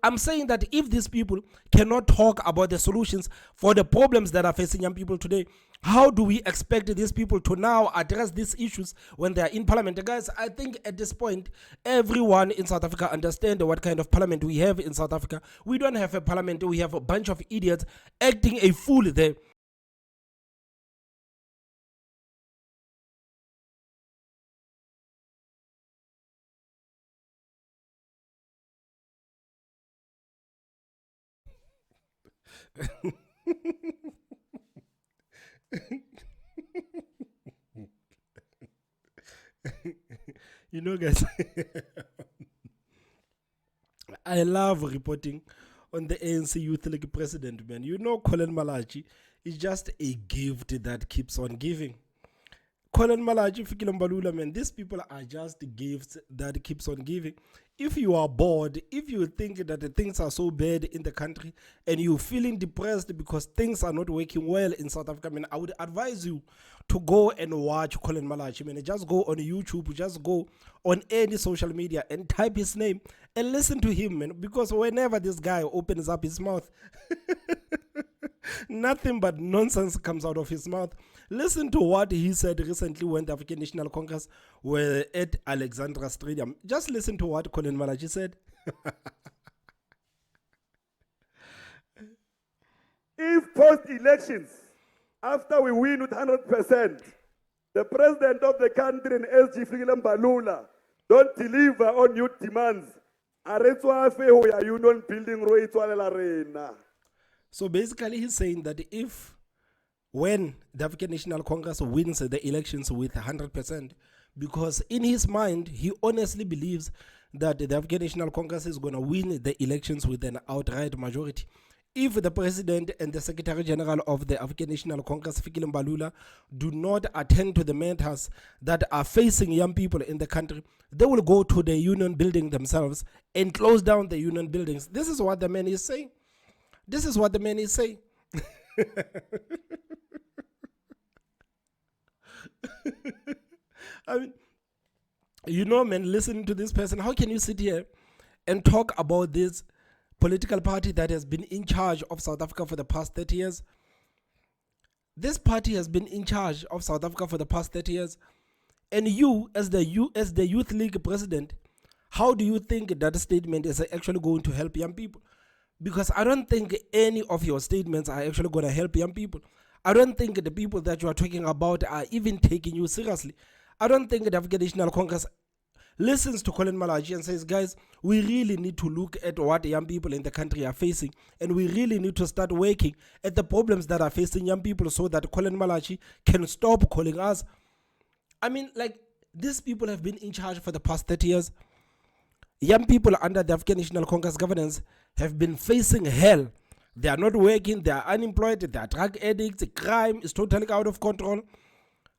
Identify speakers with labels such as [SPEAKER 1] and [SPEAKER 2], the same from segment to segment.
[SPEAKER 1] I'm saying that if these people cannot talk about the solutions for the problems that are facing young people today, how do we expect these people to now address these issues when they are in parliament? Guys, I think at this point, everyone in South Africa understands what kind of parliament we have in South Africa. We don't have a parliament. We have a bunch of idiots acting a fool there. You know, guys, I love reporting on the ANC Youth League president, man. You know, Colin Malachi is just a gift that keeps on giving. Colin Malachi, Fikile Mbalula, man, these people are just gifts that keeps on giving. If you are bored, if you think that the things are so bad in the country and you're feeling depressed because things are not working well in South Africa, man, I would advise you to go and watch Colin Malachi, man. Just go on YouTube, just go on any social media and type his name and listen to him, man, because whenever this guy opens up his mouth, nothing but nonsense comes out of his mouth. Listen to what he said recently when the African National Congress were at Alexandra Stadium. Just listen to what Colin Malachi said.
[SPEAKER 2] If post-elections, after we win with 100%, the president of the country and SG Mbalula don't deliver on youth demands, union building.
[SPEAKER 1] So basically he's saying that if when the African National Congress wins the elections with 100%, because in his mind, he honestly believes that the African National Congress is going to win the elections with an outright majority. If the president and the secretary general of the African National Congress, Fikile Mbalula, do not attend to the matters that are facing young people in the country, they will go to the union building themselves and close down the union buildings. This is what the man is saying. This is what the man is saying. I mean, you know, man, listening to this person, how can you sit here and talk about this political party that has been in charge of South Africa for the past 30 years? This party has been in charge of South Africa for the past 30 years. And you, as the Youth League president, how do you think that statement is actually going to help young people? Because I don't think any of your statements are actually going to help young people. I don't think the people that you are talking about are even taking you seriously. I don't think the African National Congress listens to Colin Malachi and says, guys, we really need to look at what young people in the country are facing, and we really need to start working at the problems that are facing young people so that Colin Malachi can stop calling us. I mean, like, these people have been in charge for the past 30 years. Young people under the African National Congress governance have been facing hell. They are not working, they are unemployed, they are drug addicts, crime is totally out of control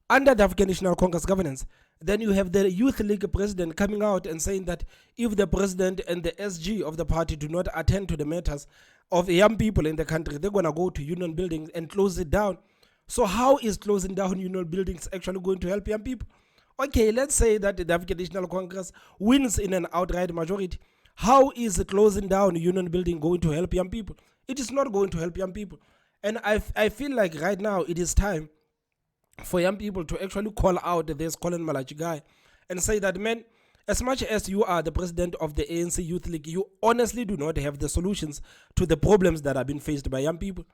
[SPEAKER 1] under the African National Congress governance. Then you have the Youth League president coming out and saying that if the president and the SG of the party do not attend to the matters of young people in the country, they're going to go to union buildings and close it down. So how is closing down union buildings actually going to help young people? Okay, let's say that the African National Congress wins in an outright majority. How is closing down union building going to help young people? It is not going to help young people. And I feel like right now it is time for young people to actually call out this Colin Malachi guy and say that, man, as much as you are the president of the ANC Youth League, you honestly do not have the solutions to the problems that are being faced by young people.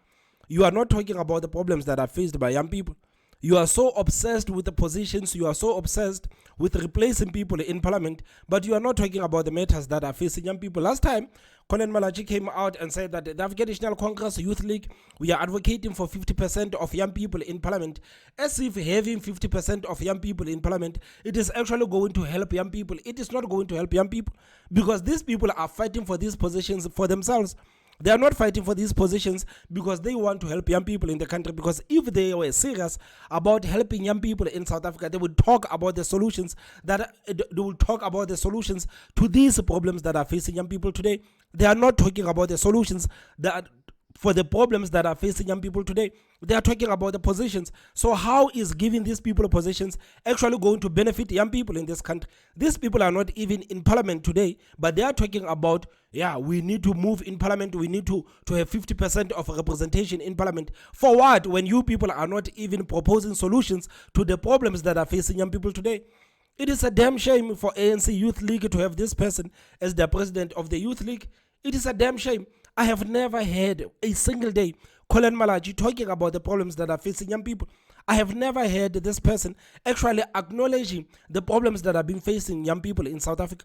[SPEAKER 1] You are not talking about the problems that are faced by young people. You are so obsessed with the positions, you are so obsessed with replacing people in parliament, but you are not talking about the matters that are facing young people. Last time, Colin Malachi came out and said that the African National Congress Youth League, we are advocating for 50% of young people in parliament, as if having 50% of young people in parliament, it is actually going to help young people. It is not going to help young people, because these people are fighting for these positions for themselves. They are not fighting for these positions because they want to help young people in the country. Because if they were serious about helping young people in South Africa, they would talk about the solutions to these problems that are facing young people today. They are not talking about the solutions that for the problems that are facing young people today. They are talking about the positions. So how is giving these people positions actually going to benefit young people in this country? These people are not even in parliament today, but they are talking about, yeah, we need to move in parliament. We need to have 50% of representation in parliament. For what? When you people are not even proposing solutions to the problems that are facing young people today. It is a damn shame for ANC Youth League to have this person as the president of the Youth League. It is a damn shame. I have never heard a single day Colin Malachi talking about the problems that are facing young people. I have never heard this person actually acknowledging the problems that are being facing young people in South Africa.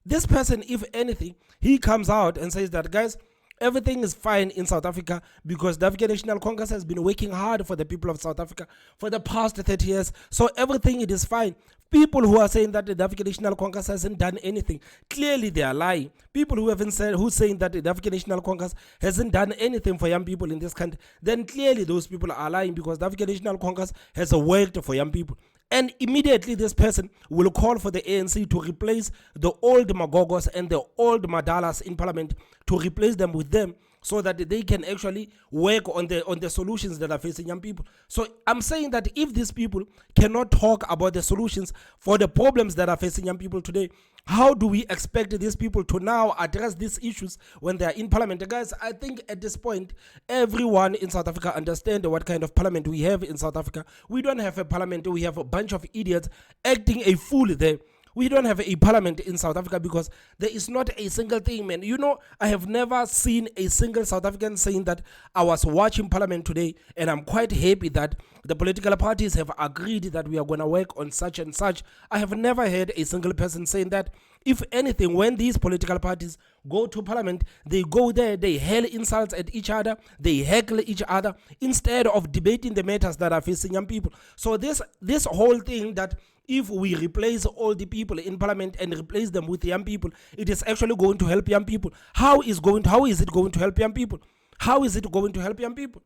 [SPEAKER 1] This person, if anything, he comes out and says that, guys, everything is fine in South Africa because the African National Congress has been working hard for the people of South Africa for the past 30 years. So everything, it is fine. People who are saying that the African National Congress hasn't done anything, clearly they are lying. People who haven't said, who's saying that the African National Congress hasn't done anything for young people in this country, then clearly those people are lying, because the African National Congress has worked for young people. And immediately this person will call for the ANC to replace the old Magogos and the old Madalas in parliament, to replace them with them, so that they can actually work on the solutions that are facing young people. So I'm saying that if these people cannot talk about the solutions for the problems that are facing young people today, how do we expect these people to now address these issues when they are in parliament? Guys, I think at this point, everyone in South Africa understands what kind of parliament we have in South Africa. We don't have a parliament. We have a bunch of idiots acting a fool there. We don't have a parliament in South Africa because there is not a single thing, man. You know, I have never seen a single South African saying that I was watching parliament today and I'm quite happy that the political parties have agreed that we are going to work on such and such. I have never heard a single person saying that. If anything, when these political parties go to parliament, they go there, they hurl insults at each other, they heckle each other, instead of debating the matters that are facing young people. So this whole thing that if we replace all the people in parliament and replace them with young people, it is actually going to help young people. How is it going to help young people? How is it going to help young people?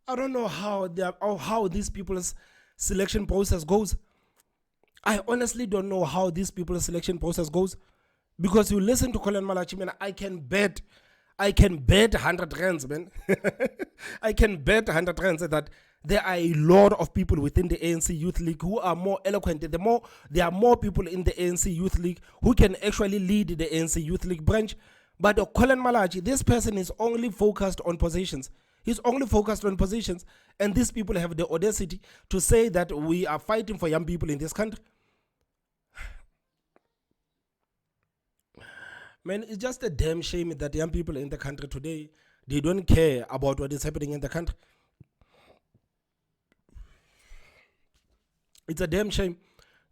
[SPEAKER 1] I don't know how these people's selection process goes. I honestly don't know how these people's selection process goes, because you listen to Colin Malachi, man, I can bet 100 rands, man. I can bet 100 rands that there are a lot of people within the ANC Youth League who are more eloquent. There are more people in the ANC Youth League who can actually lead the ANC Youth League branch. But Colin Malachi, this person is only focused on positions. He's only focused on positions. And these people have the audacity to say that we are fighting for young people in this country. Man, it's just a damn shame that young people in the country today, they don't care about what is happening in the country. It's a damn shame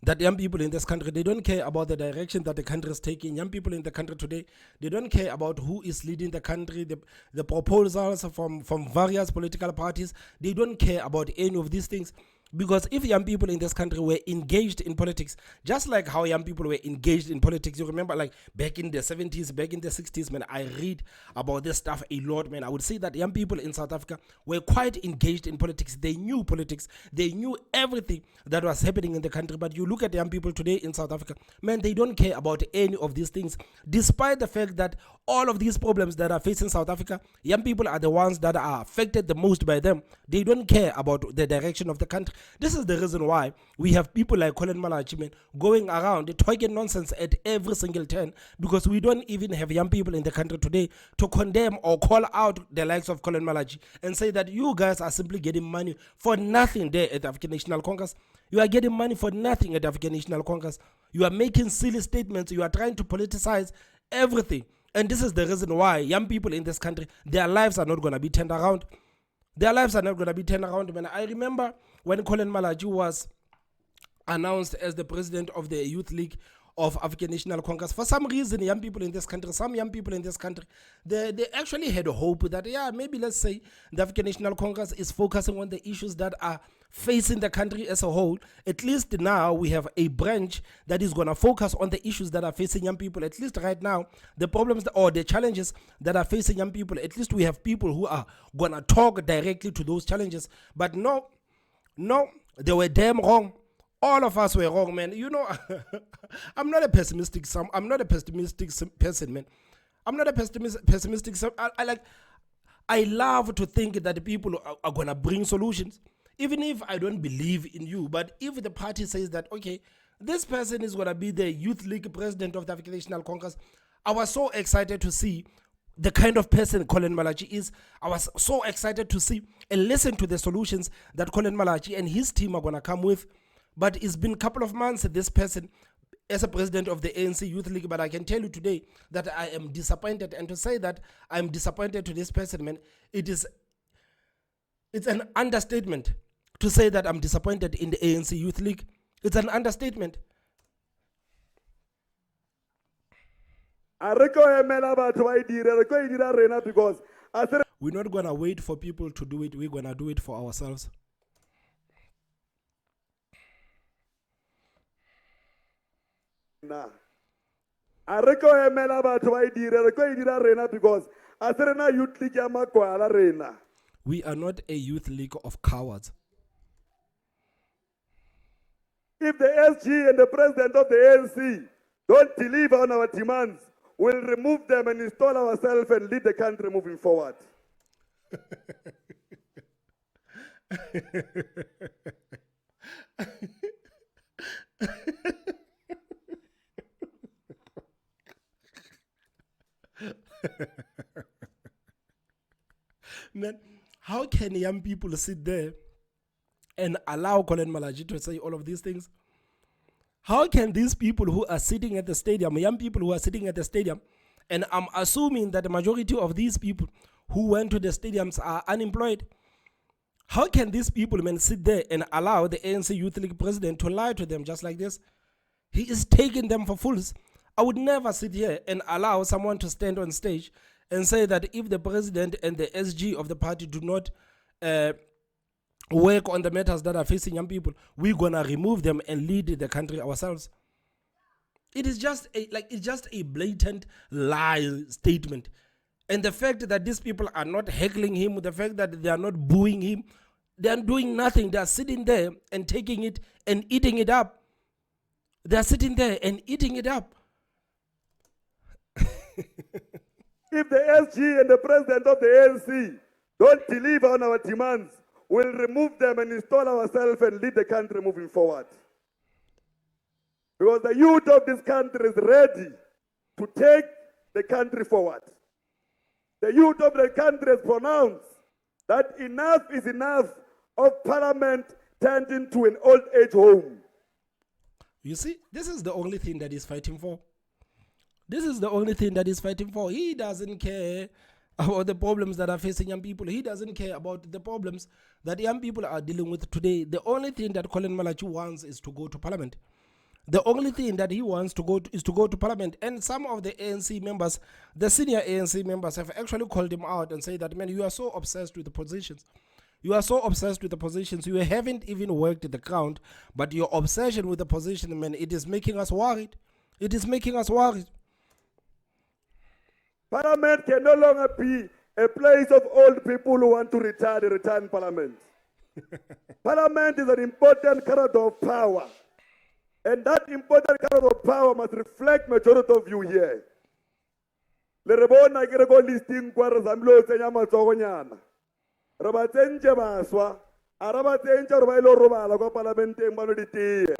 [SPEAKER 1] that young people in this country, they don't care about the direction that the country is taking. Young people in the country today, they don't care about who is leading the country, the proposals from various political parties. They don't care about any of these things. Because if young people in this country were engaged in politics, just like how young people were engaged in politics, you remember, like back in the 70s, back in the 60s, man, I read about this stuff a lot, man. I would say that young people in South Africa were quite engaged in politics. They knew politics. They knew everything that was happening in the country. But you look at young people today in South Africa, man, they don't care about any of these things. Despite the fact that all of these problems that are facing South Africa, young people are the ones that are affected the most by them. They don't care about the direction of the country. This is the reason why we have people like Colin Malachi, man, going around talking nonsense at every single turn, because we don't even have young people in the country today to condemn or call out the likes of Colin Malachi and say that you guys are simply getting money for nothing there at the African National Congress. You are getting money for nothing at the African National Congress. You are making silly statements. You are trying to politicize everything. And this is the reason why young people in this country, their lives are not going to be turned around. Their lives are not going to be turned around. Man, I remember when Colin Malachi was announced as the president of the Youth League of African National Congress. For some reason, young people in this country, they actually had hope that, yeah, maybe let's say the African National Congress is focusing on the issues that are facing the country as a whole. At least now we have a branch that is going to focus on the issues that are facing young people. At least right now, the problems or the challenges that are facing young people, at least we have people who are going to talk directly to those challenges. But no, they were damn wrong. All of us were wrong, man. You know, I'm not a pessimistic. I'm not a pessimistic person, man. I'm not a pessimistic. I love to think that people are gonna bring solutions, even if I don't believe in you. But if the party says that, okay, this person is gonna be the Youth League president of the African National Congress, I was so excited to see the kind of person Colin Malachi is. I was so excited to see and listen to the solutions that Colin Malachi and his team are gonna come with. But it's been a couple of months, this person, as a president of the ANC Youth League, but I can tell you today that I am disappointed. And to say that I'm disappointed to this person, man, it's an understatement to say that I'm disappointed in the ANC Youth League. It's an understatement.
[SPEAKER 2] Because
[SPEAKER 1] we're not going to wait for people to do it. We're going to do it for ourselves.
[SPEAKER 2] Because
[SPEAKER 1] we are not a youth league of cowards.
[SPEAKER 2] If the SG and the president of the ANC don't deliver on our demands, we'll remove them and install ourselves and lead the country moving forward.
[SPEAKER 1] Man, how can young people sit there and allow Colin Malachi to say all of these things? How can these people who are sitting at the stadium, young people who are sitting at the stadium, and I'm assuming that the majority of these people who went to the stadiums are unemployed, how can these people, man, sit there and allow the ANC Youth League president to lie to them just like this? He is taking them for fools. I would never sit here and allow someone to stand on stage and say that if the president and the SG of the party do not work on the matters that are facing young people, we're gonna remove them and lead the country ourselves. It is just a blatant lie statement. And the fact that these people are not heckling him, the fact that they are not booing him, they are doing nothing. They are sitting there and taking it and eating it up. They are sitting there and eating it up.
[SPEAKER 2] If the SG and the president of the ANC don't deliver on our demands, we'll remove them and install ourselves and lead the country moving forward. Because the youth of this country is ready to take the country forward. The youth of the country has pronounced that enough is enough of parliament turned into an old age home.
[SPEAKER 1] You see, this is the only thing that he's fighting for. This is the only thing that he's fighting for. He doesn't care about the problems that are facing young people. He doesn't care about the problems that young people are dealing with today. The only thing that Colin Malachi wants is to go to parliament. The only thing that he wants to go to is to go to parliament. And some of the ANC members, the senior ANC members, have actually called him out and say that, man, you are so obsessed with the positions. You are so obsessed with the positions. You haven't even worked the ground, but your obsession with the position, man, it is making us worried. It is making us worried.
[SPEAKER 2] Parliament can no longer be a place of old people who want to retire the return parliament. Parliament is an important character of power. And that important character of power must reflect majority of you here. Le re bona ke re go listing kwa re zamlo tsenya matsogonyana. Re ba tsentse baswa, a re ba tsentse re ba ile robala kwa parlamenteng ba no ditee.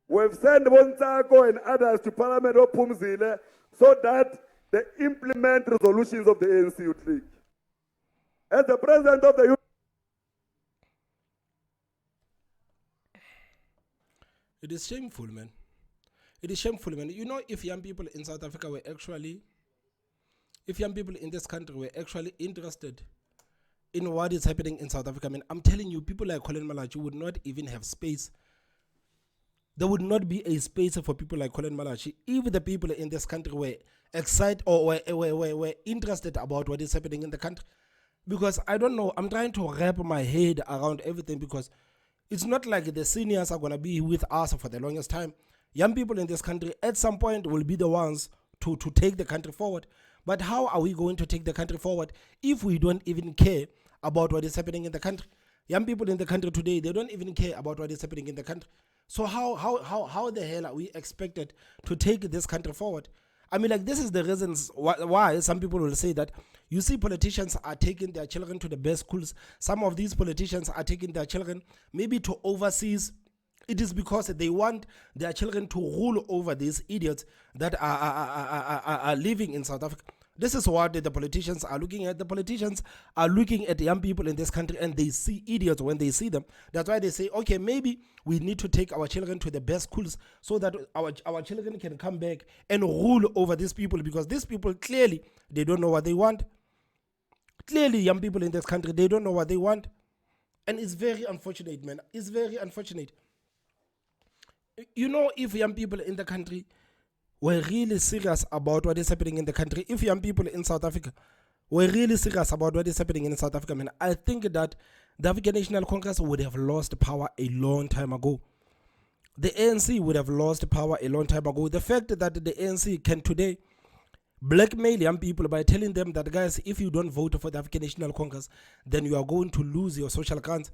[SPEAKER 2] We've sent Bontsako and others to parliament of Pumzile so that they implement resolutions of the ANC Youth League. As the president of the Youth
[SPEAKER 1] It is shameful, man. It is shameful, man. You know, if young people in South Africa were actually, if young people in this country were actually interested in what is happening in South Africa, man, I'm telling you, people like Colin Malachi would not even have space. There would not be a space for people like Colin Malachi if the people in this country were excited or were interested about what is happening in the country. Because I don't know, I'm trying to wrap my head around everything, because it's not like the seniors are going to be with us for the longest time. Young people in this country at some point will be the ones to take the country forward. But how are we going to take the country forward if we don't even care about what is happening in the country? Young people in the country today, they don't even care about what is happening in the country. So how the hell are we expected to take this country forward? I mean, like, this is the reasons why some people will say that, you see, politicians are taking their children to the best schools. Some of these politicians are taking their children maybe to overseas. It is because they want their children to rule over these idiots that are living in South Africa. This is what the politicians are looking at. The politicians are looking at young people in this country, and they see idiots when they see them. That's why they say, okay, maybe we need to take our children to the best schools so that our children can come back and rule over these people, because these people, clearly, they don't know what they want. Clearly, young people in this country, they don't know what they want. And it's very unfortunate, man. It's very unfortunate. You know, if young people in the country were really serious about what is happening in the country, if young people in South Africa were really serious about what is happening in South Africa, man, I think that the African National Congress would have lost power a long time ago. The ANC would have lost power a long time ago. The fact that the ANC can today blackmail young people by telling them that, guys, if you don't vote for the African National Congress, then you are going to lose your social grants.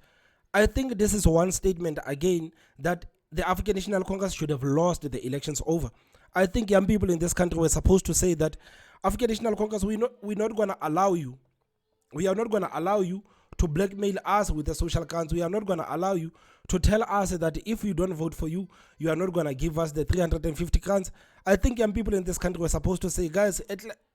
[SPEAKER 1] I think this is one statement, again, that the African National Congress should have lost the elections over. I think young people in this country were supposed to say that, African National Congress, we're not going to allow you. We are not going to allow you to blackmail us with the social grants. We are not going to allow you to tell us that if we don't vote for you, you are not going to give us the 350 grants. I think young people in this country were supposed to say, guys,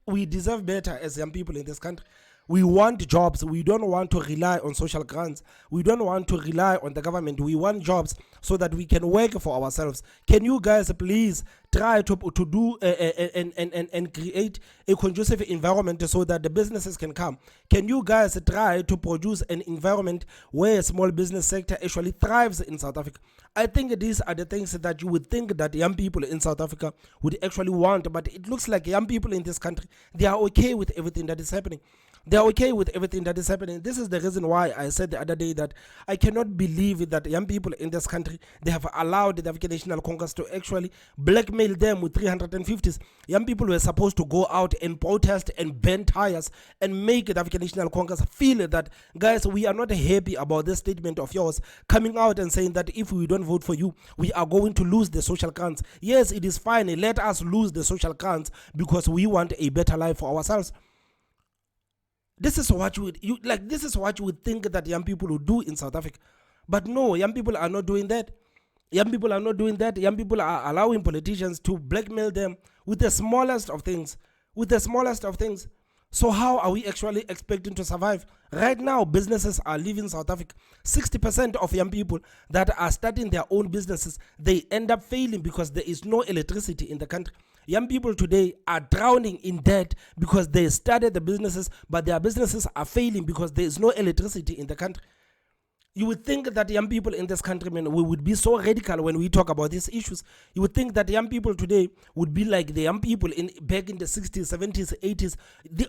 [SPEAKER 1] we deserve better as young people in this country. We want jobs. We don't want to rely on social grants. We don't want to rely on the government. We want jobs so that we can work for ourselves. Can you guys please try to do and create a conducive environment so that the businesses can come? Can you guys try to produce an environment where a small business sector actually thrives in South Africa? I think these are the things that you would think that young people in South Africa would actually want, but it looks like young people in this country, they are okay with everything that is happening. They are okay with everything that is happening. This is the reason why I said the other day that I cannot believe that young people in this country, they have allowed the African National Congress to actually blackmail them with 350s. Young people were supposed to go out and protest and bend tires and make the African National Congress feel that, guys, we are not happy about this statement of yours coming out and saying that if we don't vote for you, we are going to lose the social grants. Yes, it is fine. Let us lose the social grants because we want a better life for ourselves. This is what this is what you would think that young people would do in South Africa. But no, young people are not doing that. Young people are not doing that. Young people are allowing politicians to blackmail them with the smallest of things. With the smallest of things. So how are we actually expecting to survive? Right now, businesses are leaving South Africa. 60% of young people that are starting their own businesses, they end up failing because there is no electricity in the country. Young people today are drowning in debt because they started the businesses, but their businesses are failing because there is no electricity in the country. You would think that young people in this country, man, we would be so radical when we talk about these issues. You would think that young people today would be like the young people back in the 60s, 70s, 80s.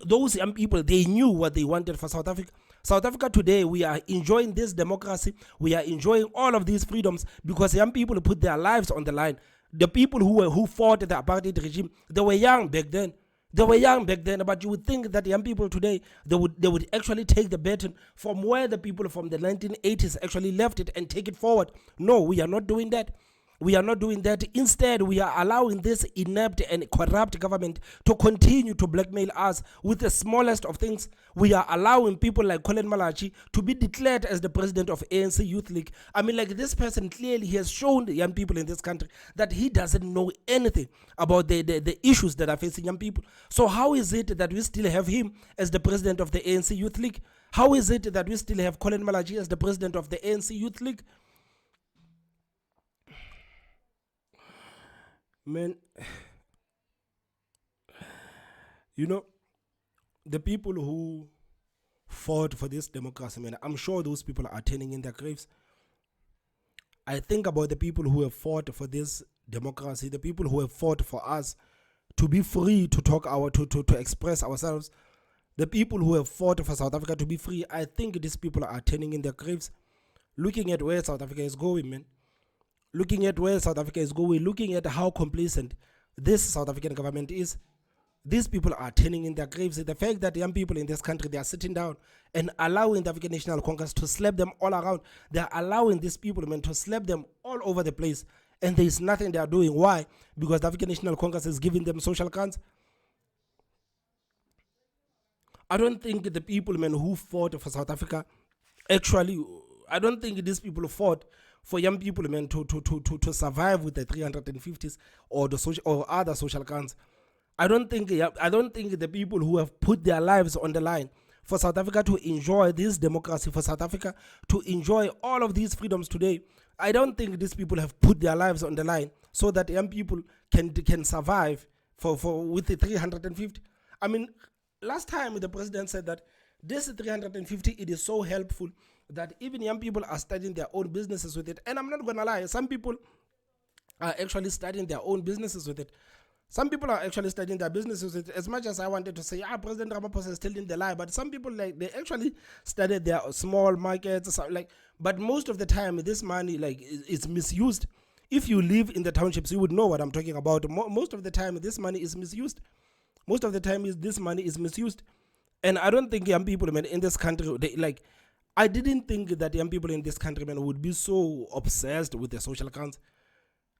[SPEAKER 1] Those young people, they knew what they wanted for South Africa. South Africa today, we are enjoying this democracy. We are enjoying all of these freedoms because young people put their lives on the line. The people who fought the apartheid regime, they were young back then. They were young back then, but you would think that young people today, they would actually take the baton from where the people from the 1980s actually left it and take it forward. No, we are not doing that. We are not doing that. Instead, we are allowing this inept and corrupt government to continue to blackmail us with the smallest of things. We are allowing people like Colin Malachi to be declared as the president of ANC Youth League. I mean, like, this person clearly has shown the young people in this country that he doesn't know anything about the issues that are facing young people. So how is it that we still have him as the president of the ANC Youth League? How is it that we still have Colin Malachi as the president of the ANC Youth League? Man, you know, the people who fought for this democracy, man, I'm sure those people are turning in their graves. I think about the people who have fought for this democracy, the people who have fought for us to be free to talk to express ourselves, the people who have fought for South Africa to be free. I think these people are turning in their graves, looking at where South Africa is going, man. Looking at where South Africa is going, looking at how complacent this South African government is. These people are turning in their graves. The fact that young people in this country, they are sitting down and allowing the African National Congress to slap them all around. They are allowing these people, man, to slap them all over the place. And there is nothing they are doing. Why? Because the African National Congress is giving them social grants. I don't think the people, man, who fought for South Africa, actually, I don't think these people fought for young people, man, to survive with the 350s or the social or other social grants. I don't think the people who have put their lives on the line for South Africa to enjoy this democracy, for South Africa to enjoy all of these freedoms today, I don't think these people have put their lives on the line so that young people can survive for with the 350. I mean, last time the president said that this 350, it is so helpful that even young people are starting their own businesses with it. And I'm not gonna lie, some people are actually starting their own businesses with it. Some people are actually starting their businesses with it. As much as I wanted to say, President Ramaphosa is telling the lie, but some people, like, they actually started their small markets, like. But most of the time, this money, like, is misused. If you live in the townships, you would know what I'm talking about. Most of the time, this money is misused. Most of the time, this money is misused. And I don't think young people, man, in this country, I didn't think that young people in this country, man, would be so obsessed with the social accounts.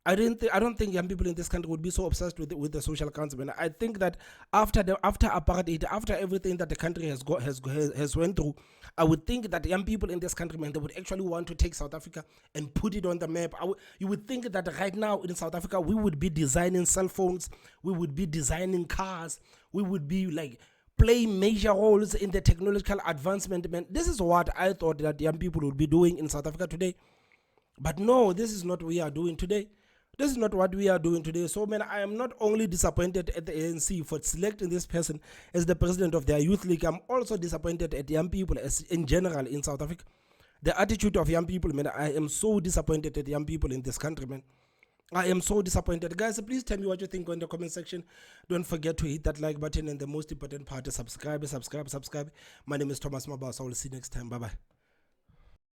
[SPEAKER 1] I don't think young people in this country would be so obsessed with the social accounts, man. I think that after apartheid, after everything that the country has went through, I would think that young people in this country, man, they would actually want to take South Africa and put it on the map. You would think that right now in South Africa, we would be designing cell phones, we would be designing cars, we would be like playing major roles in the technological advancement, man. This is what I thought that young people would be doing in South Africa today. But no, this is not what we are doing today. This is not what we are doing today. So, man, I am not only disappointed at the ANC for selecting this person as the president of their youth league, I'm also disappointed at young people as in general in South Africa. The attitude of young people, man, I am so disappointed at young people in this country, man. I am so disappointed. Guys, please tell me what you think in the comment section. Don't forget to hit that like button, and the most important part is subscribe. My name is Thomas Mabasa. I will see you next time. Bye-bye.